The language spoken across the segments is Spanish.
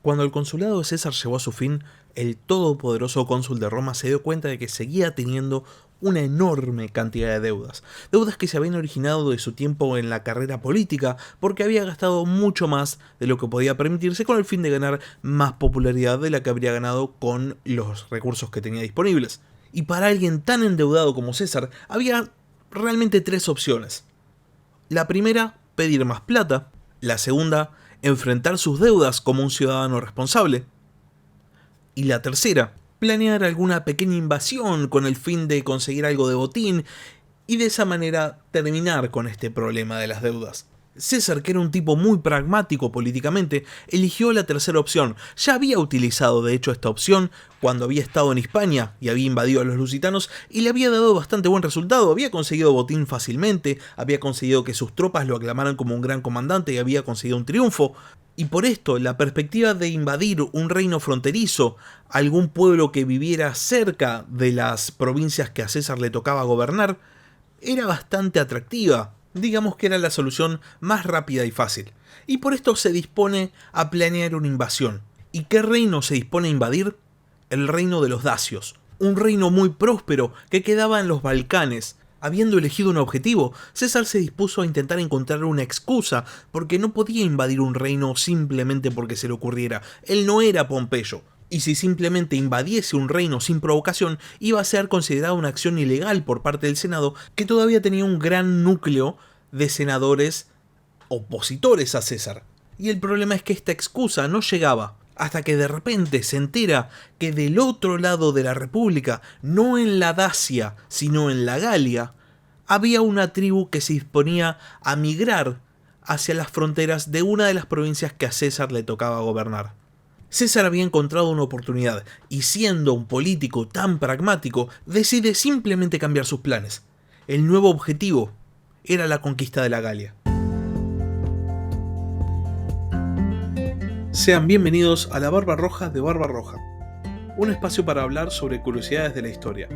Cuando el consulado de César llegó a su fin, el todopoderoso cónsul de Roma se dio cuenta de que seguía teniendo una enorme cantidad de deudas. Deudas que se habían originado de su tiempo en la carrera política, porque había gastado mucho más de lo que podía permitirse con el fin de ganar más popularidad de la que habría ganado con los recursos que tenía disponibles. Y para alguien tan endeudado como César, había realmente tres opciones. La primera, pedir más plata. La segunda, enfrentar sus deudas como un ciudadano responsable. Y la tercera, planear alguna pequeña invasión con el fin de conseguir algo de botín y de esa manera terminar con este problema de las deudas. César, que era un tipo muy pragmático políticamente, eligió la tercera opción. Ya había utilizado de hecho esta opción cuando había estado en Hispania y había invadido a los lusitanos y le había dado bastante buen resultado. Había conseguido botín fácilmente, había conseguido que sus tropas lo aclamaran como un gran comandante y había conseguido un triunfo. Y por esto, la perspectiva de invadir un reino fronterizo, algún pueblo que viviera cerca de las provincias que a César le tocaba gobernar, era bastante atractiva. Digamos que era la solución más rápida y fácil. Y por esto se dispone a planear una invasión. ¿Y qué reino se dispone a invadir? El reino de los dacios. Un reino muy próspero que quedaba en los Balcanes. Habiendo elegido un objetivo, César se dispuso a intentar encontrar una excusa, porque no podía invadir un reino simplemente porque se le ocurriera. Él no era Pompeyo. Y si simplemente invadiese un reino sin provocación, iba a ser considerada una acción ilegal por parte del Senado, que todavía tenía un gran núcleo de senadores opositores a César. Y el problema es que esta excusa no llegaba, hasta que de repente se entera que del otro lado de la República, no en la Dacia, sino en la Galia, había una tribu que se disponía a migrar hacia las fronteras de una de las provincias que a César le tocaba gobernar. César había encontrado una oportunidad y, siendo un político tan pragmático, decide simplemente cambiar sus planes. El nuevo objetivo era la conquista de la Galia. Sean bienvenidos a La Barba Roja de Barba Roja, un espacio para hablar sobre curiosidades de la historia.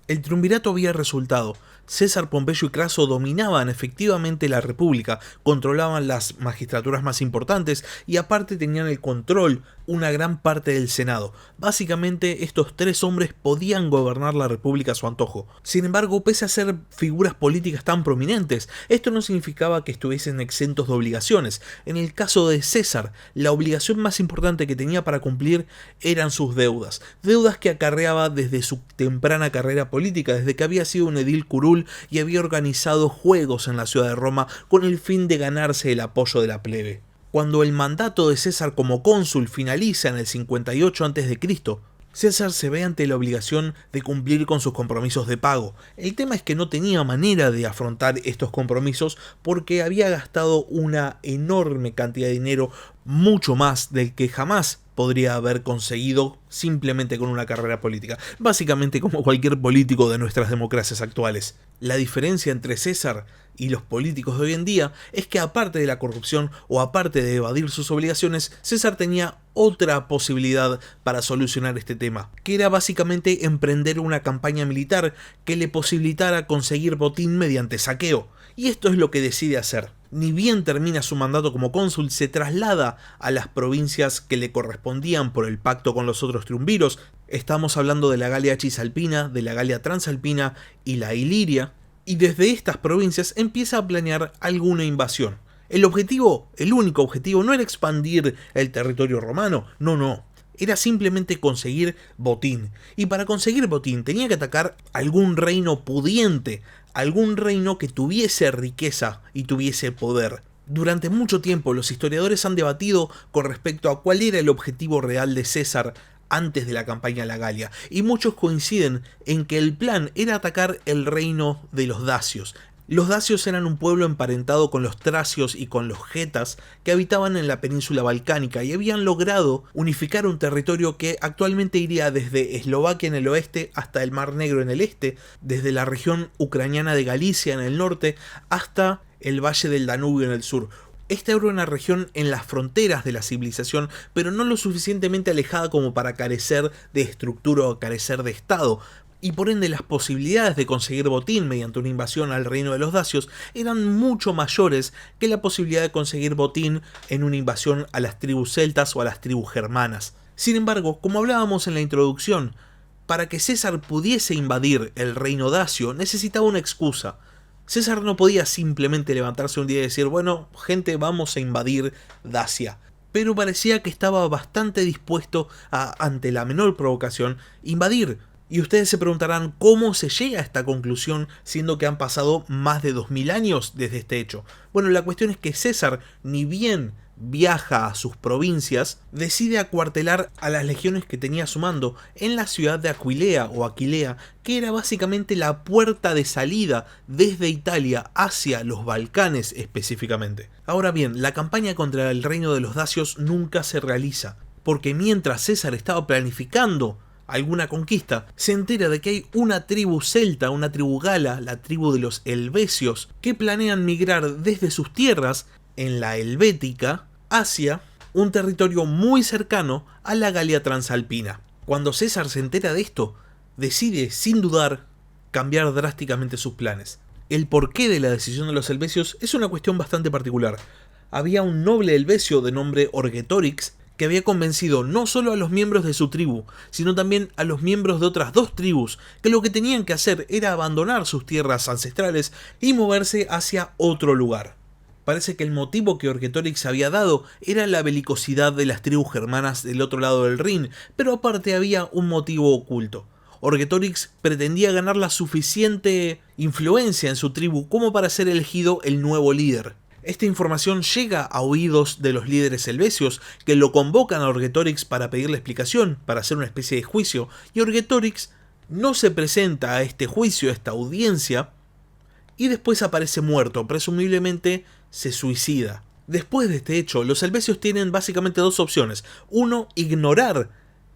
El triunvirato había resultado. César, Pompeyo y Craso dominaban efectivamente la república, controlaban las magistraturas más importantes y aparte tenían el control una gran parte del Senado. Básicamente estos tres hombres podían gobernar la república a su antojo. Sin embargo, pese a ser figuras políticas tan prominentes, esto no significaba que estuviesen exentos de obligaciones. En el caso de César, la obligación más importante que tenía para cumplir eran sus deudas. Deudas que acarreaba desde su temprana carrera política, desde que había sido un edil curul y había organizado juegos en la ciudad de Roma con el fin de ganarse el apoyo de la plebe. Cuando el mandato de César como cónsul finaliza en el 58 a.C., César se ve ante la obligación de cumplir con sus compromisos de pago. El tema es que no tenía manera de afrontar estos compromisos porque había gastado una enorme cantidad de dinero, mucho más del que jamás podría haber conseguido simplemente con una carrera política. Básicamente como cualquier político de nuestras democracias actuales. La diferencia entre César y los políticos de hoy en día es que, aparte de la corrupción o aparte de evadir sus obligaciones, César tenía otra posibilidad para solucionar este tema, que era básicamente emprender una campaña militar que le posibilitara conseguir botín mediante saqueo. Y esto es lo que decide hacer. Ni bien termina su mandato como cónsul, se traslada a las provincias que le correspondían por el pacto con los otros triunviros. Estamos hablando de la Galia Cisalpina, de la Galia Transalpina y la Iliria. Y desde estas provincias empieza a planear alguna invasión. El único objetivo, no era expandir el territorio romano, no. Era simplemente conseguir botín. Y para conseguir botín tenía que atacar algún reino pudiente, algún reino que tuviese riqueza y tuviese poder. Durante mucho tiempo los historiadores han debatido con respecto a cuál era el objetivo real de César antes de la campaña a la Galia, y muchos coinciden en que el plan era atacar el reino de los dacios. Los dacios eran un pueblo emparentado con los tracios y con los getas que habitaban en la península balcánica y habían logrado unificar un territorio que actualmente iría desde Eslovaquia en el oeste hasta el Mar Negro en el este, desde la región ucraniana de Galicia en el norte hasta el valle del Danubio en el sur. Esta era una región en las fronteras de la civilización, pero no lo suficientemente alejada como para carecer de estructura o carecer de estado. y por ende las posibilidades de conseguir botín mediante una invasión al reino de los dacios eran mucho mayores que la posibilidad de conseguir botín en una invasión a las tribus celtas o a las tribus germanas. Sin embargo, como hablábamos en la introducción, para que César pudiese invadir el reino dacio necesitaba una excusa. César no podía simplemente levantarse un día y decir, bueno, gente, vamos a invadir Dacia. Pero parecía que estaba bastante dispuesto a, ante la menor provocación, invadir. Y ustedes se preguntarán cómo se llega a esta conclusión siendo que han pasado más de 2000 años desde este hecho. Bueno, la cuestión es que César, ni bien viaja a sus provincias, decide acuartelar a las legiones que tenía a su mando en la ciudad de Aquilea o Aquilea, que era básicamente la puerta de salida desde Italia hacia los Balcanes específicamente. Ahora bien, la campaña contra el reino de los dacios nunca se realiza, porque mientras César estaba planificando alguna conquista, se entera de que hay una tribu celta, una tribu gala, la tribu de los helvecios, que planean migrar desde sus tierras en la Helvética hacia un territorio muy cercano a la Galia Transalpina. Cuando César se entera de esto, decide, sin dudar, cambiar drásticamente sus planes. El porqué de la decisión de los helvecios es una cuestión bastante particular. Había un noble helvecio de nombre Orgetorix que había convencido no solo a los miembros de su tribu, sino también a los miembros de otras dos tribus, que lo que tenían que hacer era abandonar sus tierras ancestrales y moverse hacia otro lugar. Parece que el motivo que Orgetorix había dado era la belicosidad de las tribus germanas del otro lado del Rin, pero aparte había un motivo oculto. Orgetorix pretendía ganar la suficiente influencia en su tribu como para ser elegido el nuevo líder. Esta información llega a oídos de los líderes helvecios, que lo convocan a Orgetorix para pedirle explicación, para hacer una especie de juicio, y Orgetorix no se presenta a este juicio, a esta audiencia, y después aparece muerto, presumiblemente se suicida. Después de este hecho, los helvecios tienen básicamente dos opciones. Uno, ignorar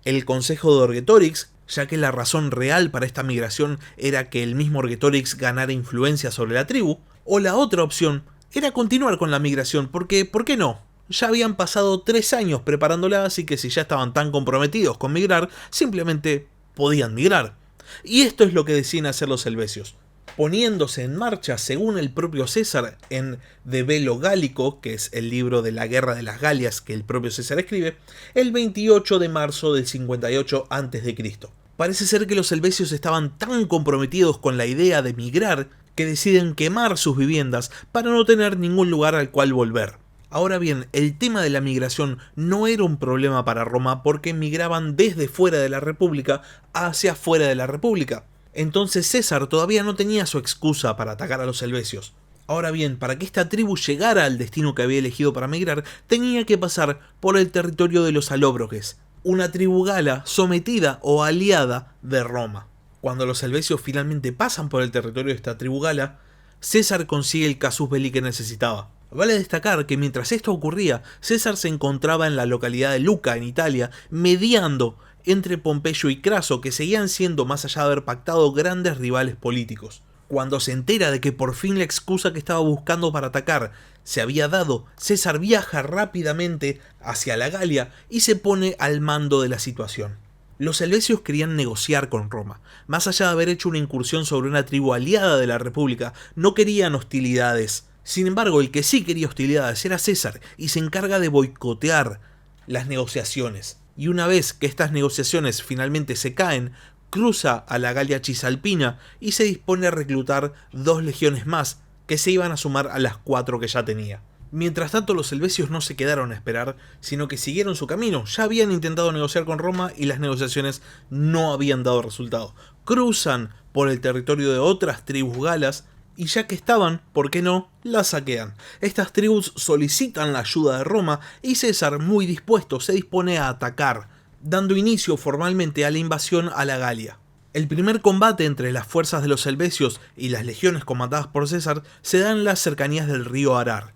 el consejo de Orgetorix, ya que la razón real para esta migración era que el mismo Orgetorix ganara influencia sobre la tribu, o la otra opción era continuar con la migración, porque ¿por qué no? Ya habían pasado 3 años preparándola, así que si ya estaban tan comprometidos con migrar, simplemente podían migrar. Y esto es lo que deciden hacer los helvecios, poniéndose en marcha, según el propio César, en De Bello Gallico, que es el libro de la Guerra de las Galias que el propio César escribe, el 28 de marzo del 58 a.C. Parece ser que los helvecios estaban tan comprometidos con la idea de migrar que deciden quemar sus viviendas para no tener ningún lugar al cual volver. Ahora bien, el tema de la migración no era un problema para Roma porque migraban desde fuera de la República hacia fuera de la República. Entonces César todavía no tenía su excusa para atacar a los helvecios. Ahora bien, para que esta tribu llegara al destino que había elegido para migrar, tenía que pasar por el territorio de los alóbroges, una tribu gala sometida o aliada de Roma. Cuando los helvecios finalmente pasan por el territorio de esta tribu gala, César consigue el casus belli que necesitaba. Vale destacar que mientras esto ocurría, César se encontraba en la localidad de Luca, en Italia, mediando entre Pompeyo y Craso, que seguían siendo, más allá de haber pactado, grandes rivales políticos. Cuando se entera de que por fin la excusa que estaba buscando para atacar se había dado, César viaja rápidamente hacia la Galia y se pone al mando de la situación. Los helvecios querían negociar con Roma. Más allá de haber hecho una incursión sobre una tribu aliada de la República, no querían hostilidades. Sin embargo, el que sí quería hostilidades era César, y se encarga de boicotear las negociaciones. Y una vez que estas negociaciones finalmente se caen, cruza a la Galia Cisalpina y se dispone a reclutar 2 legiones más, que se iban a sumar a las 4 que ya tenía. Mientras tanto, los helvecios no se quedaron a esperar, sino que siguieron su camino. Ya habían intentado negociar con Roma y las negociaciones no habían dado resultado. Cruzan por el territorio de otras tribus galas y ya que estaban, ¿por qué no?, las saquean. Estas tribus solicitan la ayuda de Roma y César, muy dispuesto, se dispone a atacar, dando inicio formalmente a la invasión a la Galia. El primer combate entre las fuerzas de los helvecios y las legiones comandadas por César se da en las cercanías del río Arar.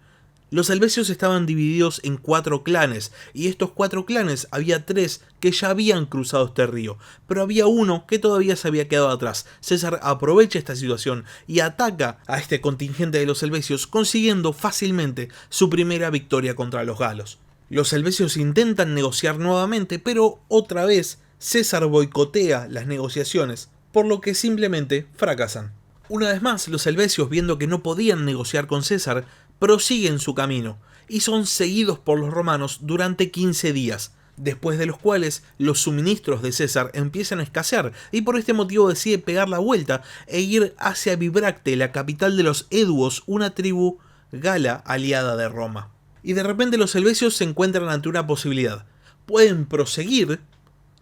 Los helvecios estaban divididos en 4 clanes, y estos 4 clanes había 3 que ya habían cruzado este río, pero había uno que todavía se había quedado atrás. César aprovecha esta situación y ataca a este contingente de los helvecios, consiguiendo fácilmente su primera victoria contra los galos. Los helvecios intentan negociar nuevamente, pero otra vez César boicotea las negociaciones, por lo que simplemente fracasan. Una vez más, los helvecios, viendo que no podían negociar con César, prosiguen su camino y son seguidos por los romanos durante 15 días, después de los cuales los suministros de César empiezan a escasear y por este motivo decide pegar la vuelta e ir hacia Bibracte, la capital de los Eduos, una tribu gala aliada de Roma. Y de repente los helvecios se encuentran ante una posibilidad. Pueden proseguir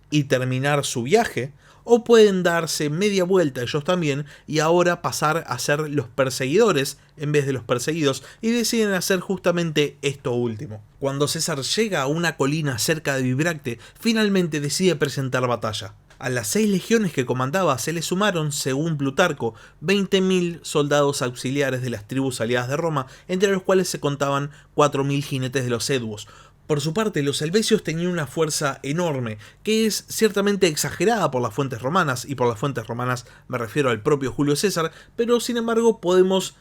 y terminar su viaje, o pueden darse media vuelta ellos también y ahora pasar a ser los perseguidores en vez de los perseguidos, y deciden hacer justamente esto último. Cuando César llega a una colina cerca de Bibracte, finalmente decide presentar batalla. A las 6 legiones que comandaba se le sumaron, según Plutarco, 20.000 soldados auxiliares de las tribus aliadas de Roma, entre los cuales se contaban 4.000 jinetes de los Eduos. Por su parte, los helvecios tenían una fuerza enorme, que es ciertamente exagerada por las fuentes romanas, y por las fuentes romanas me refiero al propio Julio César, pero sin embargo podemos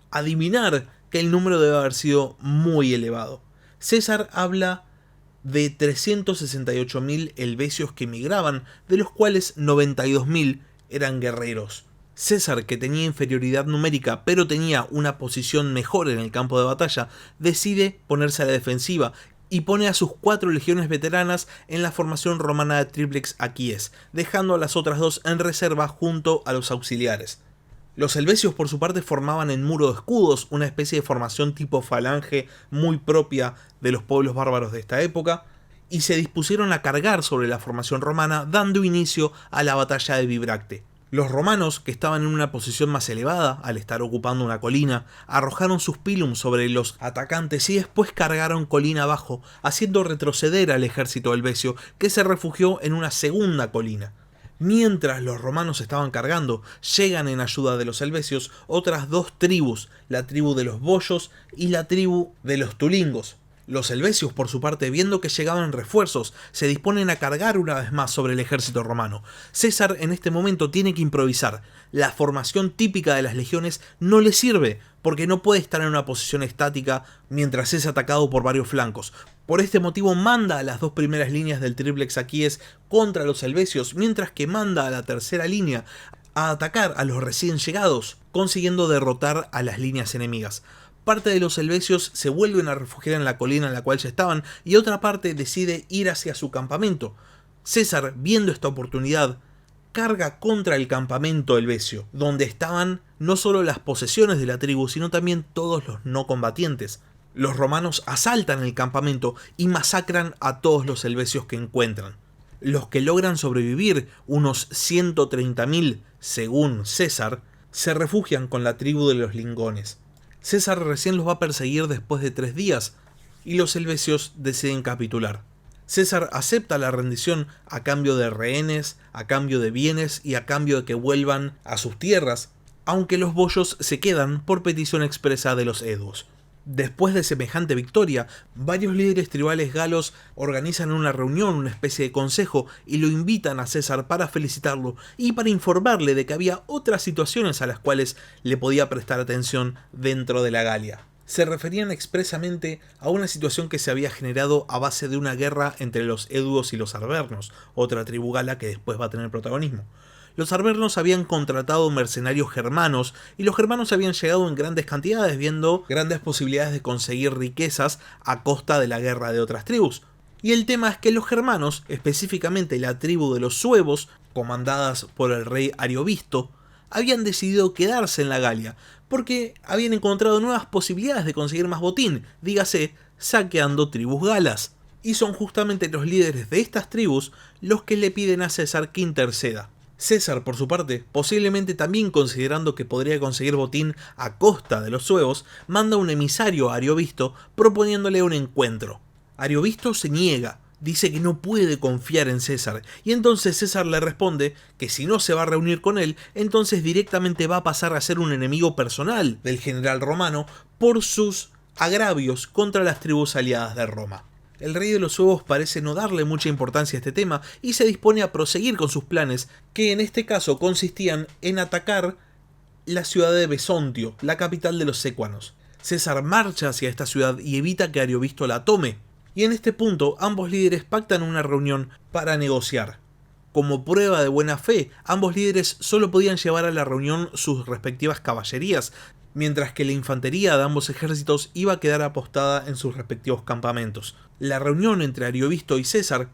adivinar que el número debe haber sido muy elevado. César habla de 368.000 helvecios que emigraban, de los cuales 92.000 eran guerreros. César, que tenía inferioridad numérica pero tenía una posición mejor en el campo de batalla, decide ponerse a la defensiva y pone a sus 4 legiones veteranas en la formación romana de Triplex Aquíes, dejando a las otras 2 en reserva junto a los auxiliares. Los helvecios por su parte formaban en muro de escudos, una especie de formación tipo falange muy propia de los pueblos bárbaros de esta época, y se dispusieron a cargar sobre la formación romana, dando inicio a la batalla de Bibracte. Los romanos, que estaban en una posición más elevada, al estar ocupando una colina, arrojaron sus pilum sobre los atacantes y después cargaron colina abajo, haciendo retroceder al ejército helvecio, que se refugió en una segunda colina. Mientras los romanos estaban cargando, llegan en ayuda de los helvecios otras 2 tribus, la tribu de los boyos y la tribu de los tulingos. Los helvecios, por su parte, viendo que llegaban refuerzos, se disponen a cargar una vez más sobre el ejército romano. César en este momento tiene que improvisar. La formación típica de las legiones no le sirve, porque no puede estar en una posición estática mientras es atacado por varios flancos. Por este motivo manda a las 2 primeras líneas del Triplex Aquíes contra los helvecios, mientras que manda a la tercera línea a atacar a los recién llegados, consiguiendo derrotar a las líneas enemigas. Parte de los helvecios se vuelven a refugiar en la colina en la cual ya estaban, y otra parte decide ir hacia su campamento. César, viendo esta oportunidad, carga contra el campamento helvecio, donde estaban no solo las posesiones de la tribu, sino también todos los no combatientes. Los romanos asaltan el campamento y masacran a todos los helvecios que encuentran. Los que logran sobrevivir, unos 130.000 según César, se refugian con la tribu de los lingones. César recién los va a perseguir después de 3 días, y los helvecios deciden capitular. César acepta la rendición a cambio de rehenes, a cambio de bienes y a cambio de que vuelvan a sus tierras, aunque los boyos se quedan por petición expresa de los Eduos. Después de semejante victoria, varios líderes tribales galos organizan una reunión, una especie de consejo, y lo invitan a César para felicitarlo y para informarle de que había otras situaciones a las cuales le podía prestar atención dentro de la Galia. Se referían expresamente a una situación que se había generado a base de una guerra entre los Eduos y los Arvernos, otra tribu gala que después va a tener protagonismo. Los arvernos habían contratado mercenarios germanos, y los germanos habían llegado en grandes cantidades, viendo grandes posibilidades de conseguir riquezas a costa de la guerra de otras tribus. Y el tema es que los germanos, específicamente la tribu de los suevos, comandadas por el rey Ariovisto, habían decidido quedarse en la Galia, porque habían encontrado nuevas posibilidades de conseguir más botín, dígase, saqueando tribus galas. Y son justamente los líderes de estas tribus los que le piden a César que interceda. César, por su parte, posiblemente también considerando que podría conseguir botín a costa de los suevos, manda un emisario a Ariovisto proponiéndole un encuentro. Ariovisto se niega, dice que no puede confiar en César, y entonces César le responde que si no se va a reunir con él, entonces directamente va a pasar a ser un enemigo personal del general romano por sus agravios contra las tribus aliadas de Roma. El rey de los suevos parece no darle mucha importancia a este tema y se dispone a proseguir con sus planes, que en este caso consistían en atacar la ciudad de Besontio, la capital de los sécuanos. César marcha hacia esta ciudad y evita que Ariovisto la tome, y en este punto ambos líderes pactan una reunión para negociar. Como prueba de buena fe, ambos líderes solo podían llevar a la reunión sus respectivas caballerías, mientras que la infantería de ambos ejércitos iba a quedar apostada en sus respectivos campamentos. La reunión entre Ariovisto y César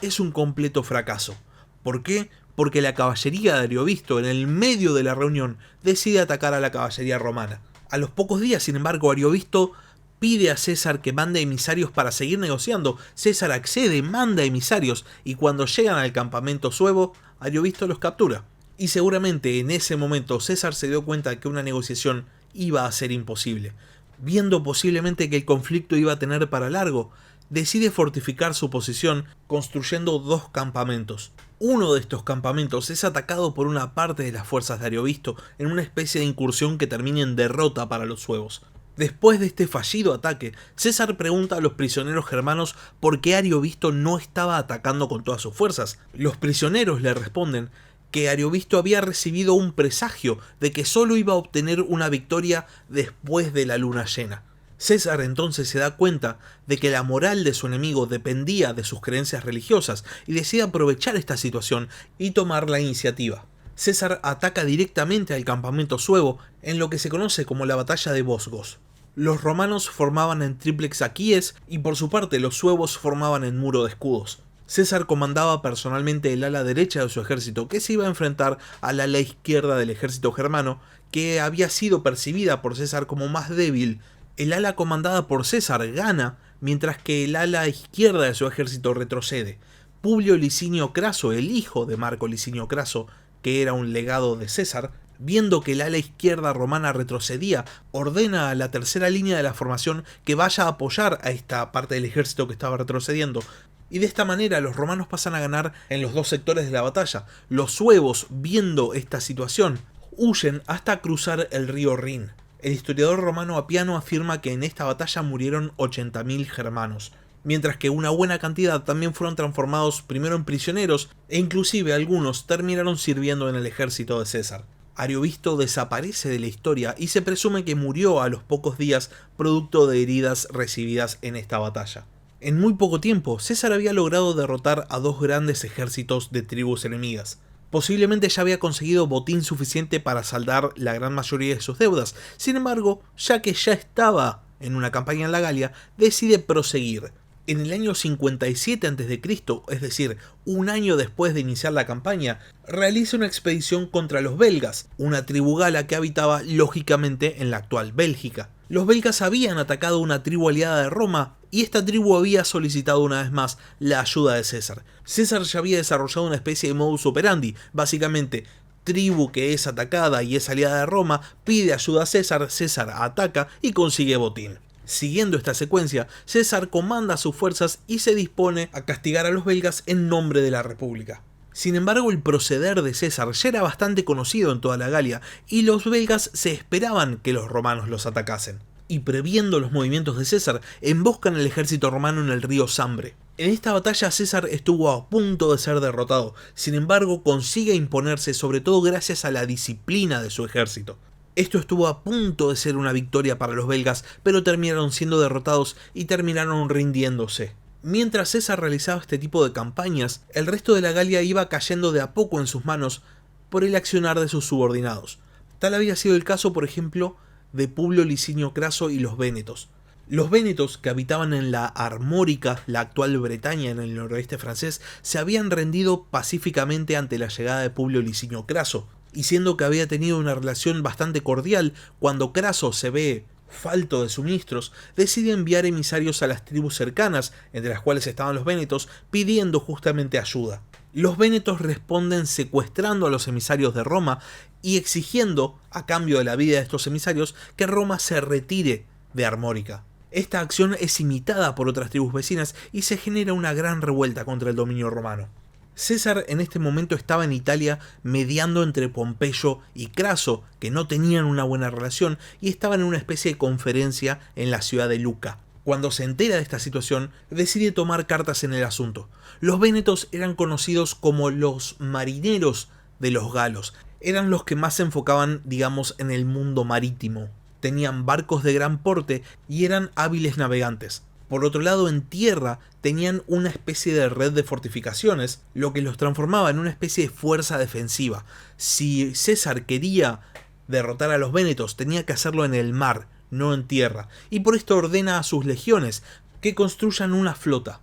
es un completo fracaso. ¿Por qué? Porque la caballería de Ariovisto, en el medio de la reunión, decide atacar a la caballería romana. A los pocos días, sin embargo, Ariovisto pide a César que mande emisarios para seguir negociando. César accede, manda emisarios, y cuando llegan al campamento suevo, Ariovisto los captura. Y seguramente en ese momento César se dio cuenta de que una negociación iba a ser imposible. Viendo posiblemente que el conflicto iba a tener para largo, decide fortificar su posición construyendo 2 campamentos. Uno de estos campamentos es atacado por una parte de las fuerzas de Ariovisto en una especie de incursión que termina en derrota para los suevos. Después de este fallido ataque, César pregunta a los prisioneros germanos por qué Ariovisto no estaba atacando con todas sus fuerzas. Los prisioneros le responden que Ariovisto había recibido un presagio de que solo iba a obtener una victoria después de la luna llena. César entonces se da cuenta de que la moral de su enemigo dependía de sus creencias religiosas y decide aprovechar esta situación y tomar la iniciativa. César ataca directamente al campamento suevo en lo que se conoce como la batalla de Vosgos. Los romanos formaban en tríplex aquíes y por su parte los suevos formaban en muro de escudos. César comandaba personalmente el ala derecha de su ejército, que se iba a enfrentar al ala izquierda del ejército germano, que había sido percibida por César como más débil. El ala comandada por César gana, mientras que el ala izquierda de su ejército retrocede. Publio Licinio Craso, el hijo de Marco Licinio Craso, que era un legado de César, viendo que el ala izquierda romana retrocedía, ordena a la tercera línea de la formación que vaya a apoyar a esta parte del ejército que estaba retrocediendo. Y de esta manera los romanos pasan a ganar en los 2 sectores de la batalla. Los suevos, viendo esta situación, huyen hasta cruzar el río Rin. El historiador romano Apiano afirma que en esta batalla murieron 80.000 germanos, mientras que una buena cantidad también fueron transformados primero en prisioneros e inclusive algunos terminaron sirviendo en el ejército de César. Ariovisto desaparece de la historia y se presume que murió a los pocos días producto de heridas recibidas en esta batalla. En muy poco tiempo, César había logrado derrotar a 2 grandes ejércitos de tribus enemigas. Posiblemente ya había conseguido botín suficiente para saldar la gran mayoría de sus deudas. Sin embargo, ya que ya estaba en una campaña en la Galia, decide proseguir. En el año 57 a.C., es decir, un año después de iniciar la campaña, realiza una expedición contra los belgas, una tribu gala que habitaba lógicamente en la actual Bélgica. Los belgas habían atacado una tribu aliada de Roma y esta tribu había solicitado una vez más la ayuda de César. César ya había desarrollado una especie de modus operandi, básicamente tribu que es atacada y es aliada de Roma, pide ayuda a César, César ataca y consigue botín. Siguiendo esta secuencia, César comanda sus fuerzas y se dispone a castigar a los belgas en nombre de la República. Sin embargo, el proceder de César ya era bastante conocido en toda la Galia y los belgas se esperaban que los romanos los atacasen. Y previendo los movimientos de César, emboscan el ejército romano en el río Sambre. En esta batalla César estuvo a punto de ser derrotado, sin embargo consigue imponerse sobre todo gracias a la disciplina de su ejército. Esto estuvo a punto de ser una victoria para los belgas, pero terminaron siendo derrotados y terminaron rindiéndose. Mientras César realizaba este tipo de campañas, el resto de la Galia iba cayendo de a poco en sus manos por el accionar de sus subordinados. Tal había sido el caso, por ejemplo, de Publio Licinio Craso y los vénetos. Los vénetos, que habitaban en la Armórica, la actual Bretaña en el noroeste francés, se habían rendido pacíficamente ante la llegada de Publio Licinio Craso, y siendo que había tenido una relación bastante cordial, cuando Craso se ve falto de suministros, decide enviar emisarios a las tribus cercanas, entre las cuales estaban los vénetos, pidiendo justamente ayuda. Los vénetos responden secuestrando a los emisarios de Roma y exigiendo, a cambio de la vida de estos emisarios, que Roma se retire de Armórica. Esta acción es imitada por otras tribus vecinas y se genera una gran revuelta contra el dominio romano. César en este momento estaba en Italia mediando entre Pompeyo y Craso, que no tenían una buena relación y estaban en una especie de conferencia en la ciudad de Luca. Cuando se entera de esta situación, decide tomar cartas en el asunto. Los vénetos eran conocidos como los marineros de los galos. Eran los que más se enfocaban, digamos, en el mundo marítimo. Tenían barcos de gran porte y eran hábiles navegantes. Por otro lado, en tierra tenían una especie de red de fortificaciones, lo que los transformaba en una especie de fuerza defensiva. Si César quería derrotar a los vénetos, tenía que hacerlo en el mar, no en tierra, y por esto ordena a sus legiones que construyan una flota.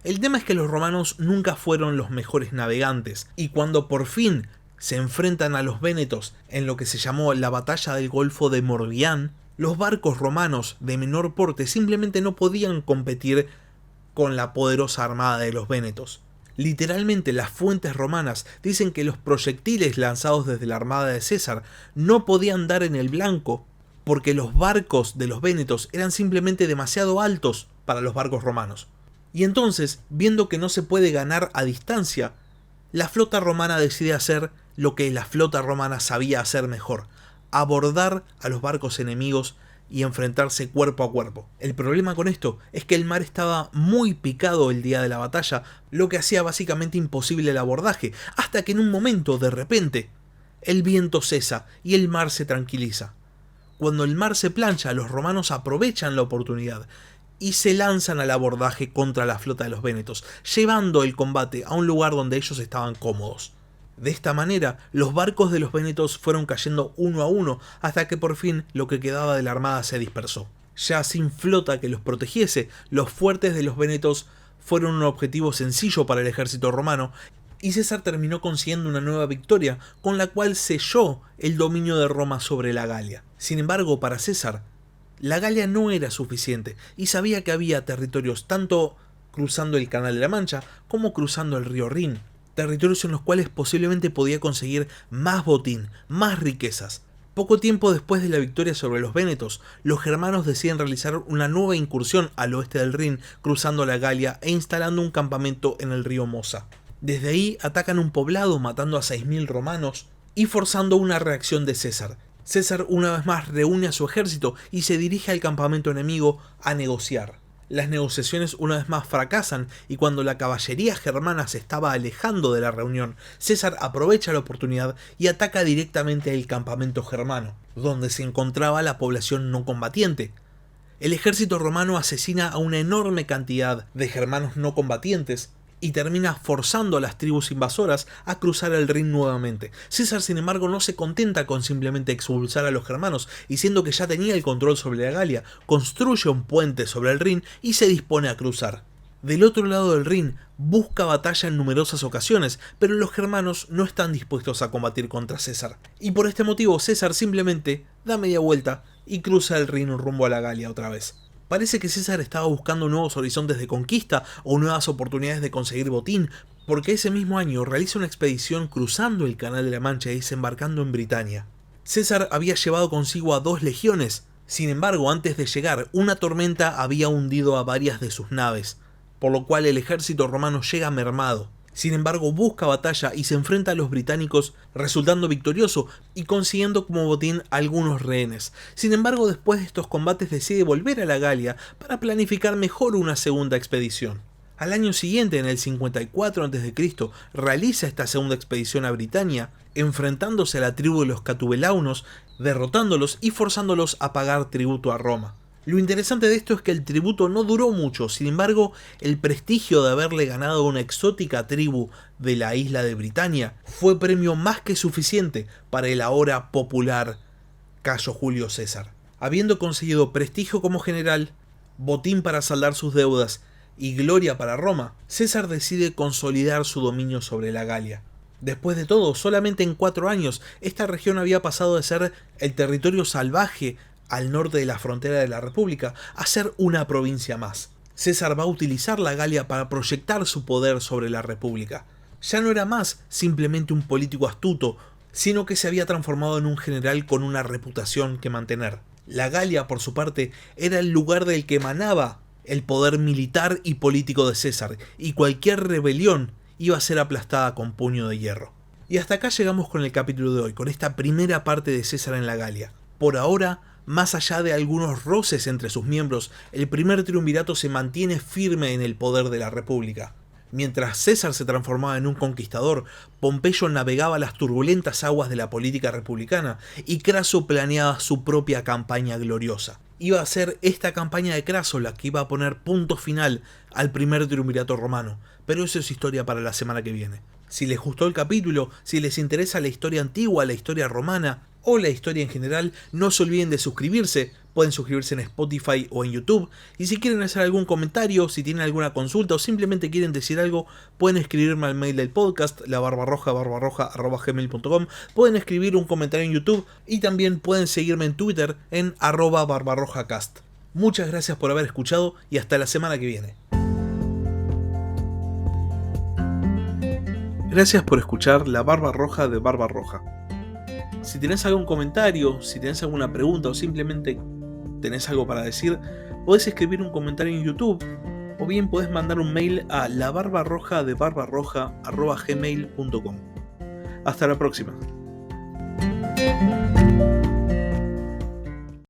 El tema es que los romanos nunca fueron los mejores navegantes, y cuando por fin se enfrentan a los vénetos en lo que se llamó la batalla del Golfo de Morbihan, los barcos romanos de menor porte simplemente no podían competir con la poderosa armada de los vénetos. Literalmente las fuentes romanas dicen que los proyectiles lanzados desde la armada de César no podían dar en el blanco porque los barcos de los vénetos eran simplemente demasiado altos para los barcos romanos. Y entonces, viendo que no se puede ganar a distancia, la flota romana decide hacer lo que la flota romana sabía hacer mejor: abordar a los barcos enemigos y enfrentarse cuerpo a cuerpo. El problema con esto es que el mar estaba muy picado el día de la batalla, lo que hacía básicamente imposible el abordaje, hasta que en un momento, de repente, el viento cesa y el mar se tranquiliza. Cuando el mar se plancha, los romanos aprovechan la oportunidad y se lanzan al abordaje contra la flota de los vénetos, llevando el combate a un lugar donde ellos estaban cómodos. De esta manera, los barcos de los vénetos fueron cayendo uno a uno hasta que por fin lo que quedaba de la armada se dispersó. Ya sin flota que los protegiese, los fuertes de los vénetos fueron un objetivo sencillo para el ejército romano, y César terminó consiguiendo una nueva victoria con la cual selló el dominio de Roma sobre la Galia. Sin embargo, para César, la Galia no era suficiente y sabía que había territorios tanto cruzando el Canal de la Mancha como cruzando el río Rin, territorios en los cuales posiblemente podía conseguir más botín, más riquezas. Poco tiempo después de la victoria sobre los vénetos, los germanos deciden realizar una nueva incursión al oeste del Rin, cruzando la Galia e instalando un campamento en el río Mosa. Desde ahí atacan un poblado matando a 6.000 romanos y forzando una reacción de César. César una vez más reúne a su ejército y se dirige al campamento enemigo a negociar. Las negociaciones una vez más fracasan y cuando la caballería germana se estaba alejando de la reunión, César aprovecha la oportunidad y ataca directamente el campamento germano, donde se encontraba la población no combatiente. El ejército romano asesina a una enorme cantidad de germanos no combatientes y termina forzando a las tribus invasoras a cruzar el Rin nuevamente. César, sin embargo, no se contenta con simplemente expulsar a los germanos, y siendo que ya tenía el control sobre la Galia, construye un puente sobre el Rin y se dispone a cruzar. Del otro lado del Rin, busca batalla en numerosas ocasiones, pero los germanos no están dispuestos a combatir contra César. Y por este motivo, César simplemente da media vuelta y cruza el Rin rumbo a la Galia otra vez. Parece que César estaba buscando nuevos horizontes de conquista o nuevas oportunidades de conseguir botín, porque ese mismo año realiza una expedición cruzando el Canal de la Mancha y desembarcando en Britania. César había llevado consigo a 2 legiones, sin embargo, antes de llegar, una tormenta había hundido a varias de sus naves, por lo cual el ejército romano llega mermado. Sin embargo, busca batalla y se enfrenta a los británicos, resultando victorioso y consiguiendo como botín algunos rehenes. Sin embargo, después de estos combates decide volver a la Galia para planificar mejor una segunda expedición. Al año siguiente, en el 54 a.C., realiza esta segunda expedición a Britania, enfrentándose a la tribu de los Catubelaunos, derrotándolos y forzándolos a pagar tributo a Roma. Lo interesante de esto es que el tributo no duró mucho, sin embargo, el prestigio de haberle ganado a una exótica tribu de la isla de Britania fue premio más que suficiente para el ahora popular Cayo Julio César. Habiendo conseguido prestigio como general, botín para saldar sus deudas y gloria para Roma, César decide consolidar su dominio sobre la Galia. Después de todo, solamente en 4 años, esta región había pasado de ser el territorio salvaje al norte de la frontera de la República a ser una provincia más. César va a utilizar la Galia para proyectar su poder sobre la República. Ya no era más simplemente un político astuto, sino que se había transformado en un general con una reputación que mantener. La Galia, por su parte, era el lugar del que emanaba el poder militar y político de César, y cualquier rebelión iba a ser aplastada con puño de hierro. Y hasta acá llegamos con el capítulo de hoy, con esta primera parte de César en la Galia. Por ahora, más allá de algunos roces entre sus miembros, el primer triunvirato se mantiene firme en el poder de la República. Mientras César se transformaba en un conquistador, Pompeyo navegaba las turbulentas aguas de la política republicana y Craso planeaba su propia campaña gloriosa. Iba a ser esta campaña de Craso la que iba a poner punto final al primer triunvirato romano, pero eso es historia para la semana que viene. Si les gustó el capítulo, si les interesa la historia antigua, la historia romana o la historia en general, no se olviden de suscribirse. Pueden suscribirse en Spotify o en YouTube. Y si quieren hacer algún comentario, si tienen alguna consulta o simplemente quieren decir algo, pueden escribirme al mail del podcast, labarbarroja@gmail.com. Pueden escribir un comentario en YouTube y también pueden seguirme en Twitter en @barbarrojacast. Muchas gracias por haber escuchado y hasta la semana que viene. Gracias por escuchar La Barba Roja de Barbarroja. Si tenés algún comentario, si tenés alguna pregunta o simplemente tenés algo para decir, podés escribir un comentario en YouTube o bien podés mandar un mail a labarbarrojadebarbarroja@gmail.com. Hasta la próxima.